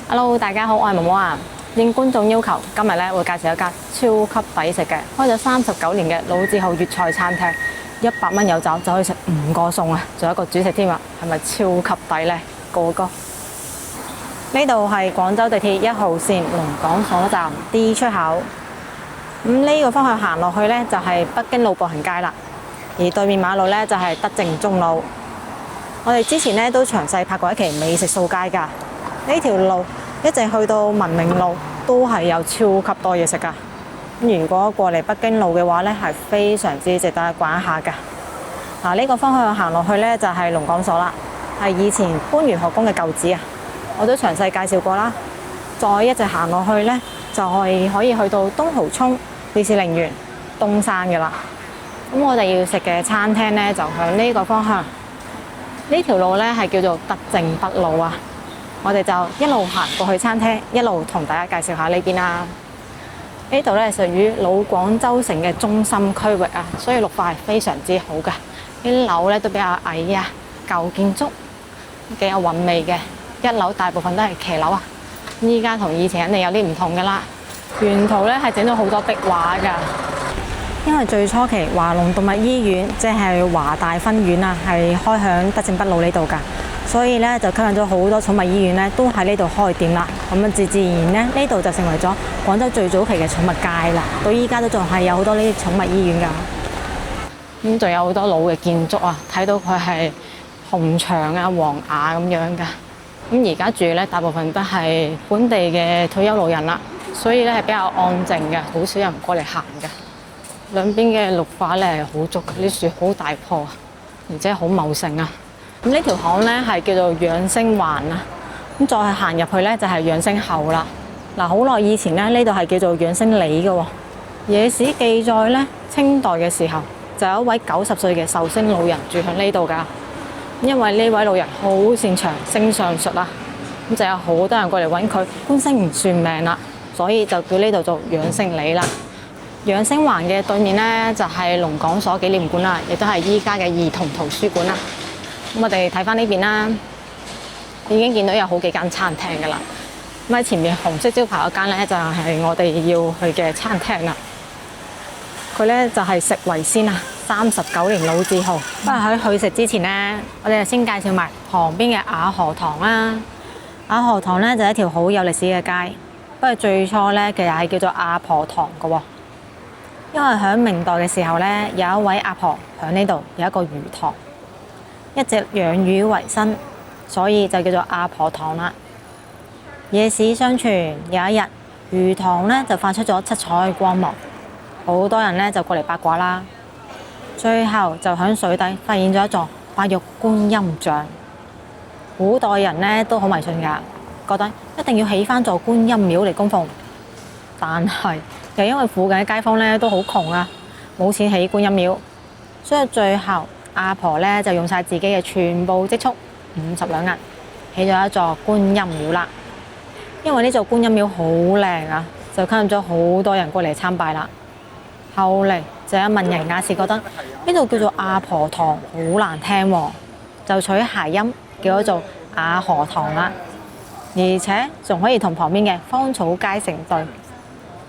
Hello，大家好，我係毛毛啊。應觀眾要求，今日咧會介紹一間超級抵食嘅，開咗39年嘅老字號粵菜餐廳，100蚊有找就可以食5個餸啊，仲有一個主食添啊，係咪超級抵呢？個個呢度係廣州地鐵1號線龍崗所站 D 出口。呢個方向行落去呢，就係北京路步行街啦，而對面馬路呢，就係德政中路。我哋之前呢，都詳細拍過一期美食掃街㗎。呢條路一直去到文明路都係有超級多嘢食㗎。如果過嚟北京路嘅話呢，係非常之值得逛一下㗎。嗱，呢個方向行落去呢，就係龍崗所啦，係以前番禺學宮嘅舊址啊。我都詳細介紹過啦。再一直行落去呢，就係可以去到東濠涌、烈士陵園、東山㗎啦。咁我哋要食嘅餐廳呢，就向呢個方向。呢條路呢，係叫做德政北路啊。我哋就一路行過去餐廳，一路同大家介紹下呢邊啦。呢度咧屬於老廣州城嘅中心區域啊，所以綠化係非常之好嘅。啲樓咧都比較矮啊，舊建築幾有韻味嘅。一樓大部分都係騎樓啊，依家同以前肯定有啲唔同噶啦。沿途咧係整咗好多壁畫㗎，因為最初期華龍動物醫院即係華大分院啊，係開響德政北路呢度㗎。所以咧就吸引咗好多寵物醫院咧，都喺呢度開店啦。咁啊，自然咧呢度就成為咗廣州最早期嘅寵物街啦。到依家都仲係有好多呢啲寵物醫院㗎。咁仲有好多老嘅建築啊，睇到佢係紅牆啊、黃瓦咁樣㗎。咁而家住咧大部分都係本地嘅退休老人啦，所以咧係比較安靜嘅，好少人過嚟行㗎。兩邊嘅綠化咧係好足，啲樹好大棵啊，而且好茂盛啊。咁呢條巷咧係叫做養生環啊，咁再行入去咧就係養生後啦。嗱，好耐以前咧呢度係叫做養生里嘅喎。野史記載咧，清代嘅時候就有一位90歲嘅壽星老人住喺呢度㗎。因為呢位老人好擅長星相術啊，咁就有好多人過嚟揾佢觀星算命啦，所以就叫呢度做養生里啦。養生環嘅對面咧就係龍崗所紀念館啦，亦都係依家嘅兒童圖書館啦。咁我哋睇翻呢邊啦，已經見到有好幾間餐廳噶啦。咁喺前面紅色招牌嗰間咧，就係我哋要去嘅餐廳啦。佢咧就係食為先啊，39年老字號。不過喺去食之前咧，我哋就先介紹埋旁邊嘅雅荷堂啦。雅荷堂咧就係一條好有歷史嘅街，不過最初咧其實係叫做阿婆堂噶喎。因為喺明代嘅時候咧，有一位阿婆喺呢度有一個魚塘。一直養魚為生，所以就叫做阿婆堂啦。野史相傳有一日，魚塘咧就發出咗七彩光芒，好多人咧就過嚟八卦啦。最後就喺水底發現咗一座白玉觀音像。古代人咧都好迷信㗎，覺得一定要起返座觀音廟嚟供奉。但係又因為附近嘅街坊咧都好窮啊，冇錢起觀音廟，所以最後阿婆咧就用晒自己嘅全部積蓄50兩銀，起咗一座觀音廟啦。因為呢座觀音廟好靚啊，就吸引咗好多人過嚟參拜啦。後嚟就有文人雅士覺得呢度叫做阿婆堂好難聽喎，就取諧音叫咗做雅荷堂啦。而且仲可以同旁邊嘅芳草街成對。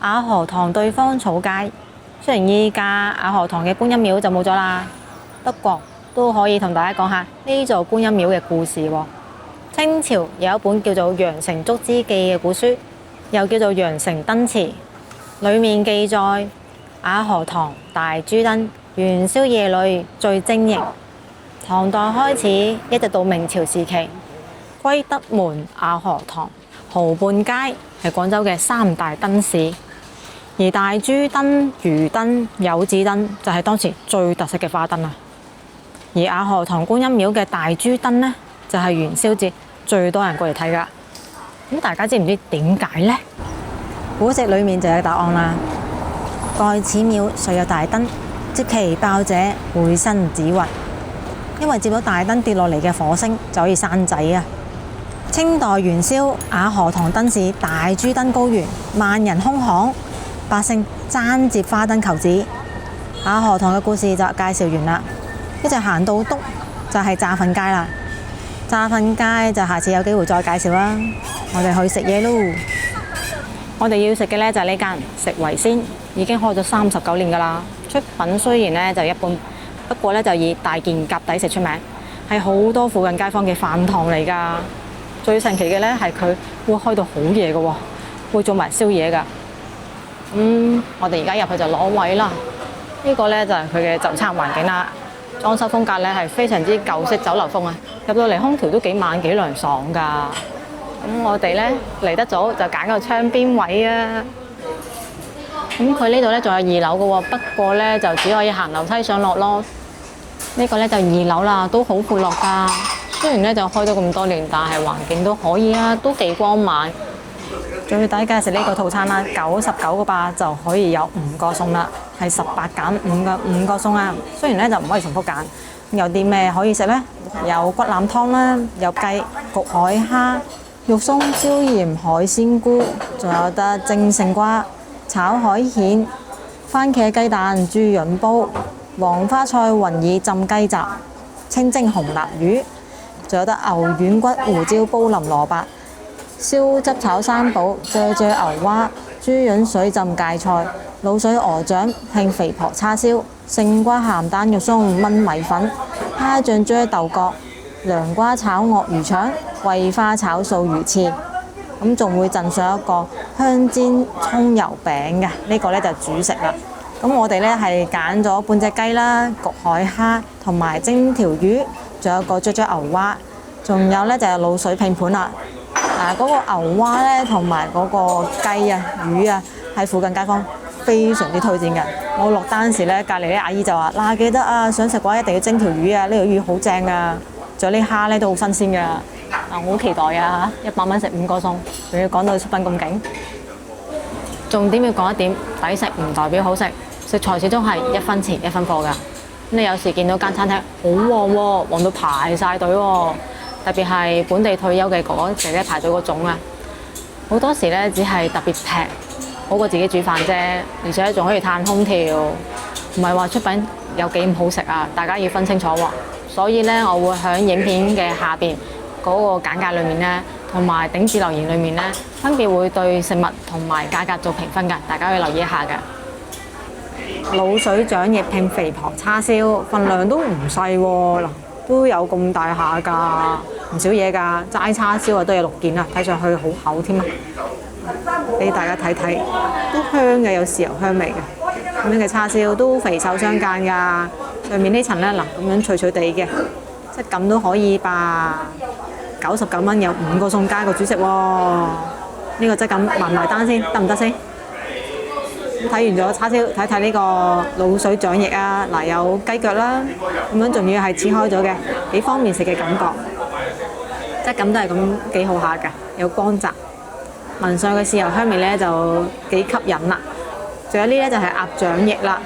雅荷堂對芳草街，雖然依家雅荷堂嘅觀音廟就冇咗啦。不過都可以同大家講下呢座觀音廟嘅故事喎。清朝有一本叫做《羊城竹枝記》嘅古書，又叫做《羊城燈詞》，裡面記載雅荷堂大珠燈元宵夜裏最晶瑩。唐代開始一直到明朝時期，歸德門、雅荷堂、濠畔街係廣州嘅3大燈市，而大珠燈、魚燈、柚子燈就係當時最特色嘅花燈啊。而雅荷堂觀音廟嘅大珠燈呢，就係元宵節最多人過嚟睇噶。咁大家知唔知點解呢？古籍裡面就有答案啦。蓋此廟雖有大燈，接其爆者會生紫雲。因為接到大燈跌落嚟嘅火星就可以生仔啊。清代元宵雅荷堂燈市大珠燈高懸，萬人空巷，百姓爭接花燈求子。雅荷堂嘅故事就介紹完啦。一直行到篤就係炸粉街啦，炸粉街就下次有機會再介紹啦。我哋去食嘢咯。我哋要食嘅呢就係呢間食為先，已經開咗39年㗎啦。出品雖然呢就一般，不過呢就以大件夾抵食出名，係好多附近街坊嘅飯堂嚟㗎。最神奇嘅呢係佢會開到好夜嘅喎，會做埋宵夜㗎。我哋而家入去就攞位啦。呢個呢就係佢嘅就餐環境啦。裝修風格呢係非常之舊式酒樓風啊！入到嚟空調都幾晚幾涼爽㗎。咁我哋呢嚟得早就揀個窗邊位啊。咁佢呢度呢仲有2樓嘅喎，不過呢就只可以行樓梯上落咯。呢個呢就2樓啦，都好闊落㗎。雖然呢就開咗咁多年，但係環境都可以啊，都幾光猛。最抵嘅食呢個套餐啦，99個八就可以有5個餸啦，係18減5嘅5個餸啊。雖然呢就唔可以重複揀，有啲咩可以食呢？有骨腩湯啦，有雞、焗海蝦、肉鬆、椒鹽海鮮菇，仲有得蒸勝瓜、炒海鮮、番茄雞蛋、豬潤煲、黃花菜雲耳浸雞雜、清蒸紅辣魚，仲有得牛丸骨胡椒煲淋蘿蔔、燒汁炒生寶、啫啫牛蛙、豬潤水浸芥菜、滷水鵝掌拼肥婆叉燒、勝瓜鹹蛋肉鬆炆米粉、蝦醬啫豆角、涼瓜炒鱷魚腸、桂花炒素魚翅，咁仲會贈上一個香煎葱油餅嘅，呢個呢就主食啦。咁我哋呢係揀咗半隻雞啦、焗海蝦同埋蒸條魚，仲有個啫啫牛蛙，仲有呢就係滷水拼盤啦。嗰個牛蛙呢同埋嗰個雞啊、魚啊，係附近街坊非常之推薦嘅。我落單時呢，隔離啲阿姨就話：嗱，記得啊，想食嘅話一定要蒸條魚啊，呢條魚好正啊！仲有啲蝦呢都好新鮮㗎。我好期待啊！100蚊食5個餸，仲要講到出品咁勁。重點要講一點，抵食唔代表好食，食材始終係1分錢1分貨㗎。你有時見到間餐廳好旺喎，旺到排晒隊喎。特別係本地退休嘅哥哥姐姐排隊嗰種啊，好多時呢只係特別平，好過自己煮飯啫，而且仲可以嘆空調，唔係話出品有幾唔好食啊！大家要分清楚喎。所以呢，我會喺影片嘅下邊嗰個簡介裏面呢，同埋頂置留言裏面呢，分別會對食物同埋價格做評分㗎，大家可以留意一下㗎。滷水掌翼拼肥婆叉燒，份量都唔細喎，嗱都有咁大下㗎，唔少嘢㗎，齋叉燒啊都有6件啊，睇上去好厚添啊！俾大家睇睇，都香嘅，有豉油香味嘅。咁樣嘅叉燒都肥瘦相間㗎，上面呢層呢，嗱咁樣脆脆地嘅，質感都可以吧。99蚊有5個餸加個主食喎，呢個質感埋唔埋單先，得唔得先？睇完咗叉燒，睇睇呢個滷水掌翼啊！嗱，有雞腳啦，咁樣仲要係切開咗嘅，幾方便食嘅感覺，質感都係咁幾好下㗎，有光澤，聞上嘅豉油香味呢就幾吸引啦。仲有呢就係鴨掌翼啦，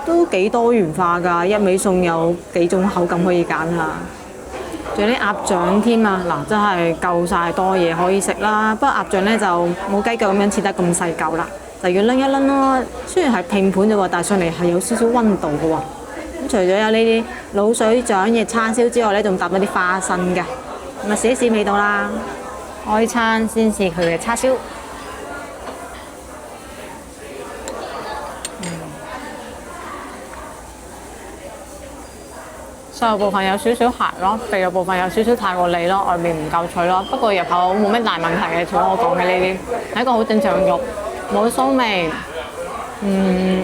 都幾多元化㗎，一味餸有幾種口感可以揀啊！仲有啲鴨掌添啊！嗱，真係夠晒多嘢可以食啦。不過鴨掌呢就冇雞腳咁樣切得咁細嚿啦。就要拎一拎咯，雖然係拼盤啫喎，但係上嚟係有少少溫度嘅喎。咁除咗有呢啲滷水掌翼叉燒之外呢，仲搭咗啲花生嘅，咁啊試一試味道啦。開餐先試佢嘅叉燒，上部分有少少鹹咯，肥肉部分有少少太過膩咯，外面唔夠脆咯。不過入口冇咩大問題嘅，除咗我講嘅呢啲，係一個好正常嘅肉。冇騷味，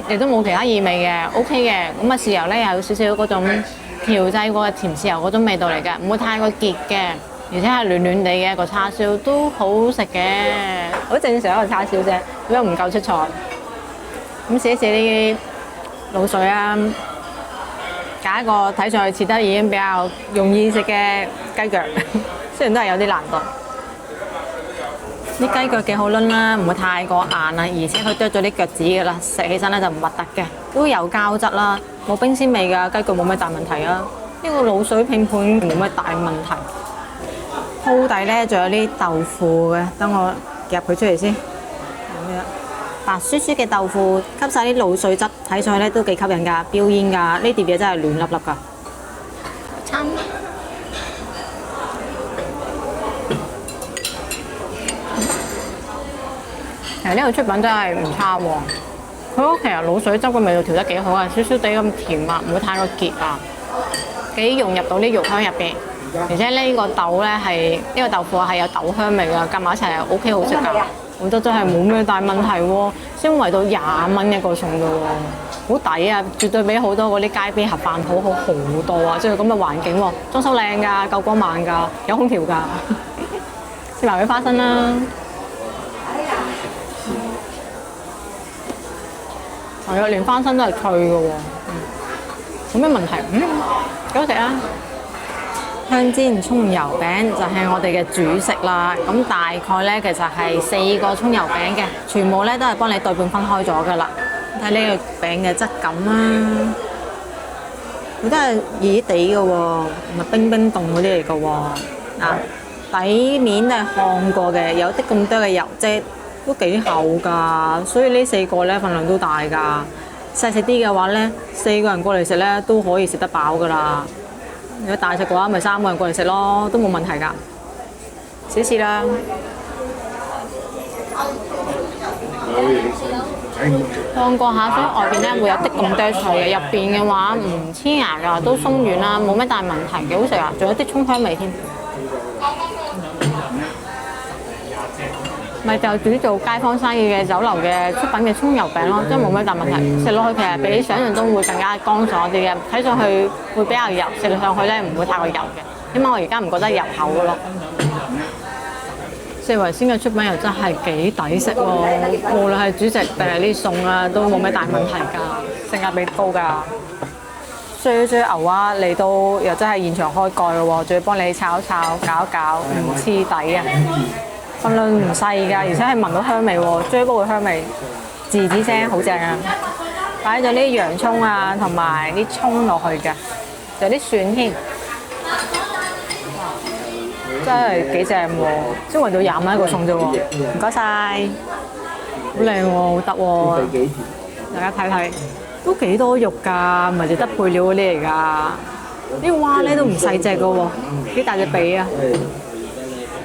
亦都冇其他異味嘅 ，OK 嘅。咁啊，豉油呢有少少嗰種調製過嘅甜豉油嗰種味道嚟嘅，唔會太過結嘅，而且係暖暖地嘅一個叉燒都好食嘅，好正常一個叉燒啫，點解唔夠出菜？咁試一試呢啲滷水啊，揀一個睇上去切得已經比較容易食嘅雞腳，雖然都係有啲難度。啲雞腳幾好撚啦，唔會太過硬啊，而且佢剁咗啲腳趾㗎啦，食起身咧就唔核突嘅，都有膠質啦，冇冰鮮味㗎，雞腳冇咩大問題啊。呢個滷水拼盤冇咩大問題。鋪底咧仲有啲豆腐嘅，等我夾佢出嚟先。咁樣白雪雪嘅豆腐，吸晒啲滷水汁，睇上去咧都幾吸引㗎，飆煙㗎。呢碟嘢真係暖粒粒㗎。餐其實呢個出品真係唔差喎。佢嗰其實滷水汁嘅味道調得幾好啊，少少地咁甜啊，唔會太過結啊，幾融入到啲肉香入邊。而且呢個豆咧係呢個豆腐係有豆香味㗎，夾埋一齊係 OK 好食㗎。我覺得真係冇咩大問題喎，先為到20蚊一個餸啫喎，好抵啊！絕對比好多嗰啲街邊盒飯鋪好好多啊！即係咁嘅環境喎，裝修靚㗎，夠光猛㗎，有空調㗎。食埋啲花生啦，係啊，連花生都係脆嘅喎，冇咩問題，幾好食啊！香煎葱油餅就係我哋嘅主食啦，咁大概咧其實係4個葱油餅嘅，全部咧都係幫你對半分開咗噶啦。睇呢個餅嘅質感啦，佢都係熱熱地嘅喎，唔係冰冰凍嗰啲嚟嘅喎。底面係烘過嘅，有啲咁多嘅油啫，都幾厚㗎，所以呢4個咧份量都大㗎。細食啲嘅話咧，4個人過嚟食咧都可以食得飽㗎啦。如果大食嘅話，咪3個人過嚟食咯，都冇問題㗎。試試啦。烘過下，所以外邊咧會有啲咁多脆嘅，入邊嘅話唔黐牙㗎，都鬆軟啦，冇咩大問題，幾好食啊！仲有啲葱香味添。咪就煮做街坊生意嘅酒樓嘅出品嘅葱油餅咯，真係冇咩大問題。食落去其實比想象中會更加乾爽啲嘅，睇上去會比較油，食上去咧唔會太過油嘅。起碼我而家唔覺得油口嘅咯。四圍鮮嘅出品又真係幾抵食喎，無論係主食定係啲餸啊，都冇咩大問題㗎，性價比高㗎。醉牛蛙嚟到又真係現場開蓋嘅喎，仲要幫你炒搞一搞，唔黐底啊！份量唔細㗎，而且係聞到香味喎，追煲嘅香味，吱吱聲好正啊！擺咗啲洋葱啊，同埋啲葱落去嘅，有啲蒜添，真係幾正喎！先圍到20蚊一個餸啫喎，唔該晒，好靚喎，好得喎，大家睇睇，都幾多肉㗎，唔係淨得配料嗰啲嚟㗎，啲蛙咧都唔細隻㗎喎，幾大隻髀啊！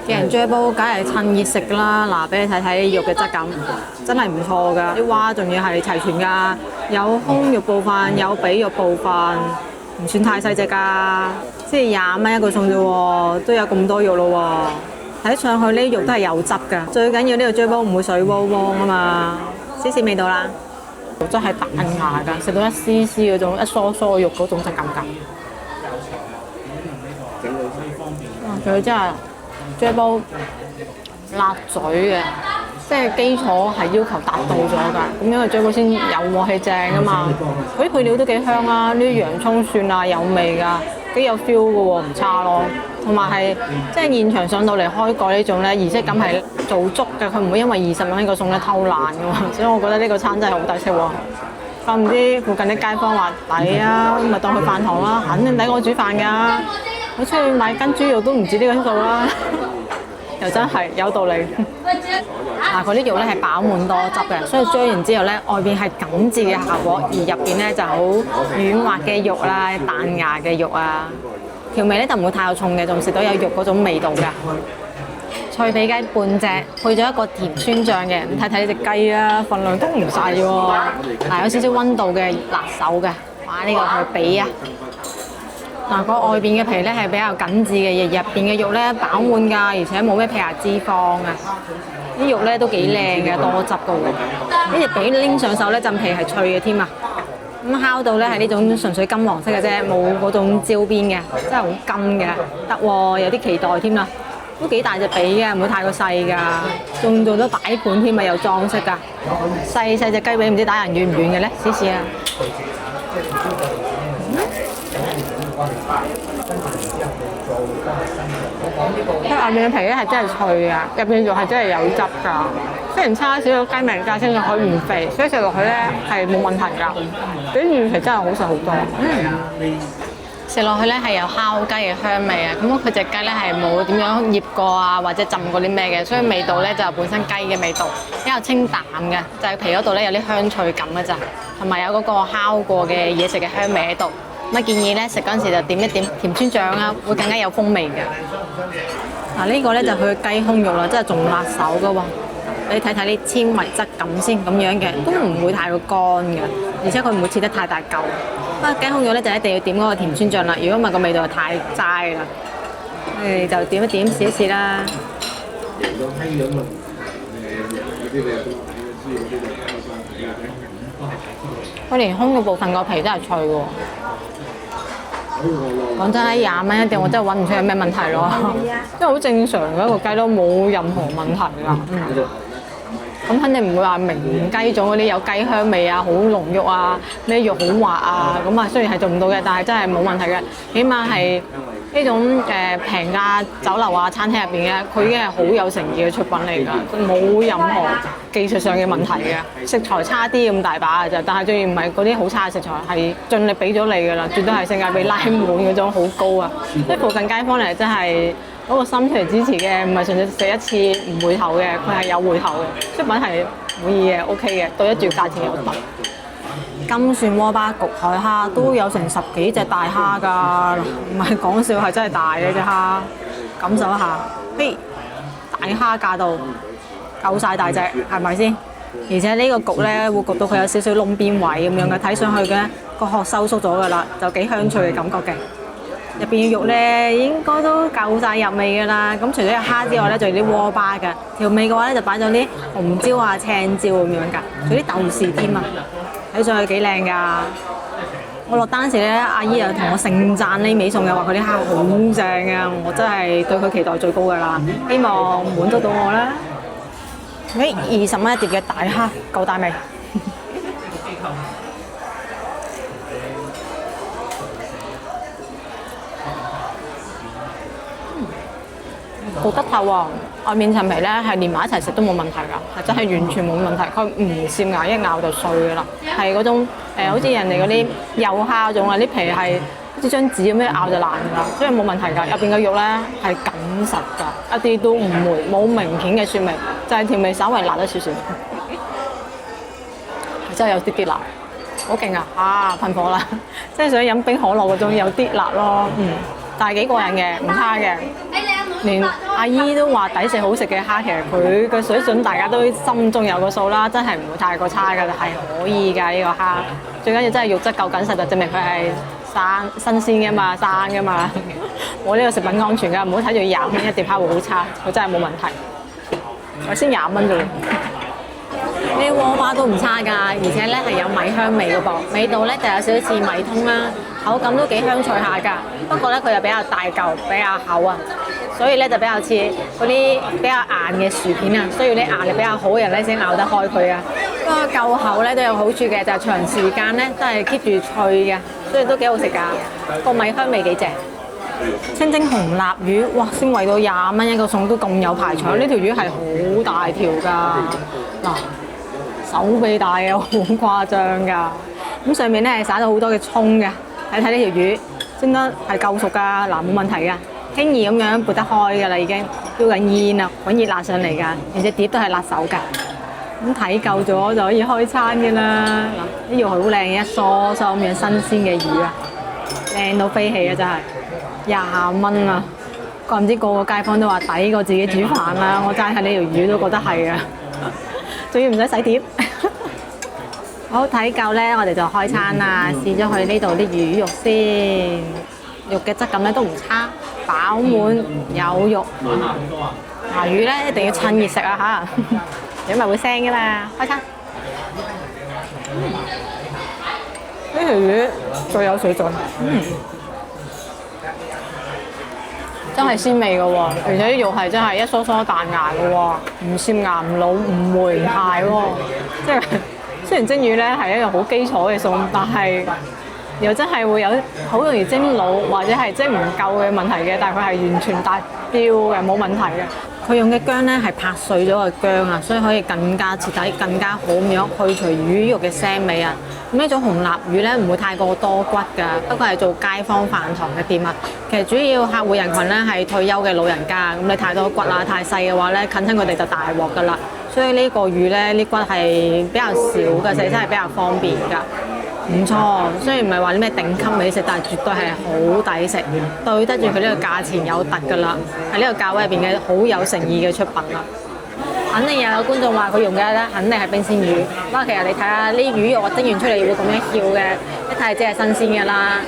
嘅人追煲梗係趁熱食啦，嗱俾你睇睇肉嘅質感，真係唔錯㗎。啲蛙仲要係齊全㗎，有胸肉部分，有髀肉部分，唔算太細隻㗎。即係20蚊一個餸啫喎，都有咁多肉咯喎。睇上去呢肉都係有汁㗎，最緊要呢個追煲唔會水汪汪啊嘛。試試味道啦，真係彈牙㗎，食到一絲絲嗰種一梳梳肉嗰種質感㗎。佢真係〜追煲辣嘴嘅，即係基礎係要求達到咗㗎，咁樣嘅追煲先有鑊氣正㗎嘛。嗰啲配料都幾香啊，呢啲洋葱蒜啊有味㗎，幾有 feel 㗎喎，唔差咯。同埋係即係現場上到嚟開蓋呢種咧，儀式感係做足嘅，佢唔會因為20蚊一個餸咧偷懶㗎喎，所以我覺得呢個餐真係好抵食喎。怪唔知附近啲街坊話抵啊，咪當佢飯堂啦，肯定抵我煮飯㗎。我出去買斤豬肉都唔止呢個數啦，又真係有道理。嗱，嗰啲肉咧係飽滿多汁嘅，所以追完之後咧，外邊係緊緻嘅效果，而入邊咧就好軟滑嘅肉啦、彈牙嘅肉啊。調味咧就唔會太過重嘅，仲食到有肉嗰種味道㗎。脆皮雞半隻，配咗一個甜酸醬嘅，咁睇睇呢隻雞啊，份量都唔細喎。嗱，有少少溫度嘅辣手嘅，哇！呢個係髀啊。嗱，個外邊嘅皮咧係比較緊緻嘅，入邊嘅肉咧飽滿㗎，而且冇咩皮下脂肪啊。啲肉咧都幾靚嘅，多汁㗎喎。呢隻髀拎上手咧，陣皮係脆嘅添啊。咁烤到咧係呢種純粹金黃色嘅啫，冇嗰種焦邊嘅，真係好金嘅，得喎，有啲期待添啦。都幾大隻髀嘅，唔會太過細㗎，仲做咗擺盤添啊，有裝飾㗎。細隻雞髀唔知打人軟唔軟嘅咧，試試啊！外面嘅皮咧係真係脆㗎，入邊肉係真係有汁㗎。雖然差少少雞味價，升上去唔肥，所以食落去咧係冇問題㗎。比預期真係好食好多。食落去咧係有烤雞嘅香味啊！咁佢隻雞咧係冇點樣醃過啊，或者浸過啲咩嘅，所以味道咧就本身雞嘅味道比較清淡嘅，就係皮嗰度咧有啲香脆感嘅咋，同埋有嗰個烤過嘅嘢食嘅香味喺度。咁建議咧食嗰陣時就點一點甜酸醬啊，會更加有風味嘅。嗱，呢個咧就佢雞胸肉啦，真係仲辣手㗎喎。你睇睇啲纖維質感先，咁樣嘅都唔會太過乾嘅，而且佢唔會切得太大嚿。不過雞胸肉咧就一定要點嗰個甜酸醬啦，如果唔係個味道就太齋啦。就點一點試一試啦。佢連胸嘅部分個皮都係脆喎。講真咧，20蚊一碟我真係揾唔出有咩問題咯，因為好正常嘅一個雞都冇任何問題㗎。咁肯定唔會話名雞種嗰啲有雞香味啊，好濃郁啊，咩肉好滑啊，咁啊雖然係做唔到嘅，但係真係冇問題嘅。起碼係呢種平價酒樓啊、餐廳入邊嘅，佢已經係好有誠意嘅出品嚟㗎，冇任何技術上嘅問題嘅。食材差啲咁大把嘅啫，但係仲要唔係嗰啲好差嘅食材，係盡力俾咗你㗎啦，絕對係性價比拉滿嗰種好高啊！即係附近街坊嚟真係〜嗰個心出嚟支持嘅，唔係純粹食一次唔回頭嘅，佢係有回頭嘅，出品係滿意嘅 ，OK 嘅，對得住價錢又得。金蒜鍋巴焗海蝦都有成10幾隻大蝦㗎，唔係講笑，係真係大嘅隻蝦，感受一下。嘿，大蝦價到夠晒大隻，係咪先？而且呢個焗咧會焗到佢有少少窿邊位咁樣嘅，睇上去嘅個殼收縮咗㗎啦，就幾香脆嘅感覺嘅。入邊嘅肉咧應該都夠晒入味㗎啦。咁除咗有蝦之外咧，仲有啲鍋巴㗎。調味嘅話咧就擺咗啲紅椒啊、青椒咁樣㗎，仲有啲豆豉添啊。睇上去幾靚㗎。我落單時咧，阿姨又同我盛讚呢味餸嘅，話佢啲蝦好正啊！我真係對佢期待最高㗎啦。希望滿足到我啦。20蚊一碟嘅大蝦夠大味。焗得透喎，外面層皮咧係連埋一齊食都冇問題㗎，係真係完全冇問題。佢唔攝牙，一咬就碎㗎啦。係嗰種好似人哋嗰啲幼蝦嗰種啊，啲皮係好似張紙咁樣咬就爛㗎，所以冇問題㗎。入邊嘅肉咧係緊實㗎，一啲都唔會冇明顯嘅酸味，就係調味稍微辣咗少少，真係有啲辣，好勁啊！噴火啦，即係想飲冰可樂嗰種有啲辣咯，但係幾過癮嘅，唔差嘅。連阿姨都話抵食好食嘅蝦，其實佢嘅水準大家都心中有個數啦，真係唔會太過差㗎，係可以㗎呢個蝦。最緊要真係肉質夠緊實，就證明佢係新鮮㗎嘛、生㗎嘛。我呢個食品安全㗎，唔好睇住20蚊一碟蝦會好差，佢真係冇問題。我先20蚊啫喎。呢啲鍋巴都唔差㗎，而且咧係有米香味嘅噃，味道咧就有少少似米通啦，口感都幾香脆下㗎。不過咧佢又比較大嚿，比較厚啊，所以咧就比較似嗰啲比較硬嘅薯片啊，需要啲牙力比較好嘅人咧先咬得開佢啊。不過夠厚咧都有好處嘅，就係長時間咧都係 keep 住脆嘅，所以都幾好食㗎。個米香味幾正。清蒸紅臘魚，哇！先為到20蚊一個餸都咁有排場，呢條魚係好大條㗎，嗱。手臂大啊，好誇張㗎！咁上面咧係灑咗好多嘅葱嘅，睇睇呢條魚蒸得係夠熟㗎，嗱冇問題㗎，輕易咁樣撥得開㗎啦已經，飆緊煙啦，滾熱辣上嚟㗎，而且碟都係辣手㗎。咁睇夠咗就可以開餐㗎啦。嗱，呢條好靚嘅一梳梳咁樣新鮮嘅魚啊，靚到飛起啊真係，20蚊啊！怪唔知個個街坊都話抵過自己煮飯啦，我齋睇呢條魚都覺得係啊！仲要唔使洗碟，好睇夠咧，我哋就開餐啦！試咗佢呢度啲魚肉先，肉嘅質感咧都唔差，飽滿有肉。魚咧一定要趁熱食啊嚇，如果咪會腥噶嘛。開餐，呢條魚最有水準，真係鮮味嘅喎，而且啲肉係真係一梳梳彈牙嘅喎，唔攝牙唔老唔回唔柴喎，即係雖然蒸魚咧係一樣好基礎嘅餸，但係又真係會有好容易蒸老或者係蒸唔夠嘅問題嘅，但係佢係完全達標嘅，冇問題嘅。佢用嘅薑咧係拍碎咗嘅薑啊，所以可以更加徹底、更加好咁樣去除魚肉嘅腥味啊。咁呢種紅臘魚咧唔會太過多骨㗎，不過係做街坊飯堂嘅店啊。其實主要客戶人群咧係退休嘅老人家，咁你太多骨啊、太細嘅話咧，近親佢哋就大鑊㗎啦。所以呢個魚咧，啲骨係比較少嘅，食起身係比較方便㗎。唔錯，雖然唔係話啲咩頂級美食，但係絕對係好抵食，對得住佢呢個價錢有突㗎啦。喺呢個價位入邊嘅好有誠意嘅出品啦。肯定有觀眾話佢用嘅咧，肯定係冰鮮魚。不過其實你睇下呢魚肉蒸完出嚟會咁樣翹嘅，一睇就係新鮮嘅啦。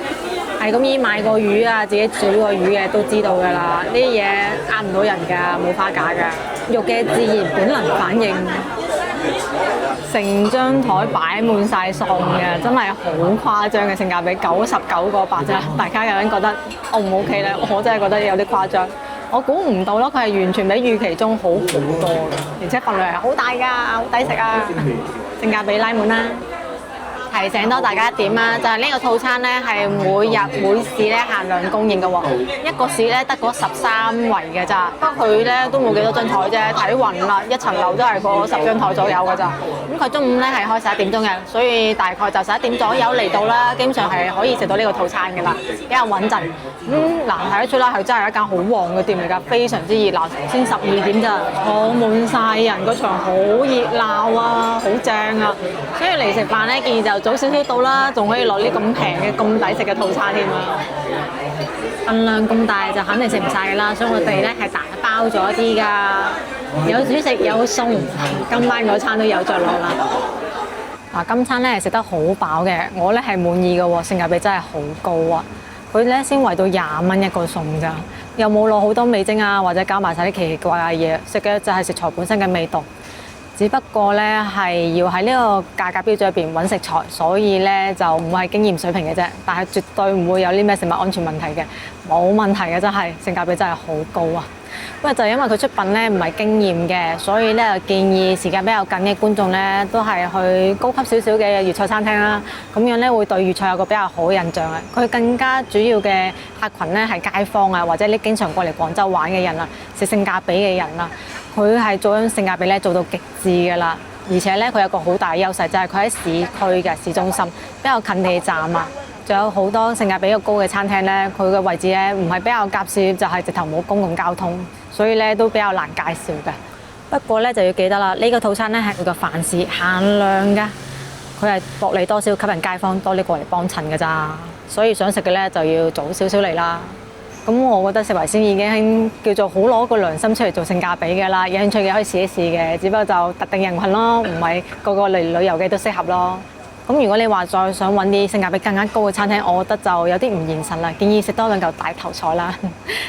係咁已經買過魚啊，自己煮過魚嘅都知道㗎啦。呢啲嘢呃唔到人㗎，冇花假㗎。肉嘅自然本能反應。成張台擺滿晒餸嘅，真係好誇張嘅性價比，99個八啫。大家有人覺得 O 唔 OK 咧？我真係覺得有啲誇張。我估唔到咯，佢係完全比預期中好好多嘅，而且份量係好大㗎，好抵食啊！性價比拉滿啦！提醒多大家一點啊，就係呢個套餐咧係每日每市咧限量供應嘅喎，一個市咧得嗰13圍嘅咋，不過佢咧都冇幾多張台啫，睇勻啦，一層樓都係嗰10張台左右嘅咋。咁佢中午咧係開11點鐘嘅，所以大概就11點左右嚟到啦，基本上係可以食到呢個套餐嘅啦，比較穩陣。嗱睇得出啦，佢真係一間好旺嘅店嚟㗎，非常之熱鬧，先12點咋，坐滿晒人，個場好熱鬧啊，好正啊！所以嚟食飯咧，建議就早少少到啦，仲可以攞啲咁平嘅、咁抵食嘅套餐添啦。份量咁大就肯定食唔晒㗎啦，所以我哋咧係大包咗啲㗎，有主食有餸，今晚嗰餐都有着落啦。今餐咧係食得好飽嘅，我咧係滿意嘅喎，性價比真係好高啊！佢咧先圍到20蚊一個餸㗎，又冇落好多味精啊，或者加埋晒啲奇奇怪怪嘅嘢，食嘅就係食材本身嘅味道。只不過咧係要喺呢個價格標準入邊揾食材，所以咧就唔會係經驗水平嘅啫，但係絕對唔會有啲咩食物安全問題嘅，冇問題嘅真係，性價比真係好高啊！不過就因為佢出品咧唔係經驗嘅，所以咧就建議時間比較緊嘅觀眾咧都係去高級少少嘅粵菜餐廳啦，咁樣咧會對粵菜有個比較好嘅印象啊！佢更加主要嘅客群咧係街坊啊，或者你經常過嚟廣州玩嘅人啊，食性價比嘅人啊。佢係做緊性價比咧做到極致㗎啦，而且咧佢有個好大嘅優勢，就係佢喺市區嘅市中心，比較近地鐵站啊，仲有好多性價比較高嘅餐廳咧，佢嘅位置咧唔係比較夾攝，就係直頭冇公共交通，所以咧都比較難介紹嘅。不過咧就要記得啦，呢個套餐咧係佢個飯市限量㗎，佢係薄利多銷，吸引街坊多啲過嚟幫襯㗎咋，所以想食嘅咧就要早少少嚟啦。咁我覺得食為先已經叫做好攞個良心出嚟做性價比嘅啦，有興趣嘅可以試一試嘅，只不過就特定人群咯，唔係個個嚟旅遊嘅都適合咯。咁如果你話再想揾啲性價比更加高嘅餐廳，我覺得就有啲唔現實啦，建議食多2嚿大頭菜啦。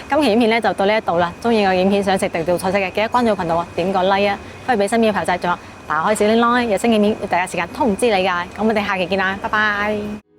今期影片咧就到呢一度啦，中意個影片想食地道菜式嘅，記得關注頻道啊，點個 like 啊，可以俾身邊嘅朋友仔，仲有打開小鈴鐺，有新影片會第一時間通知你㗎。咁我哋下期見啦，拜拜。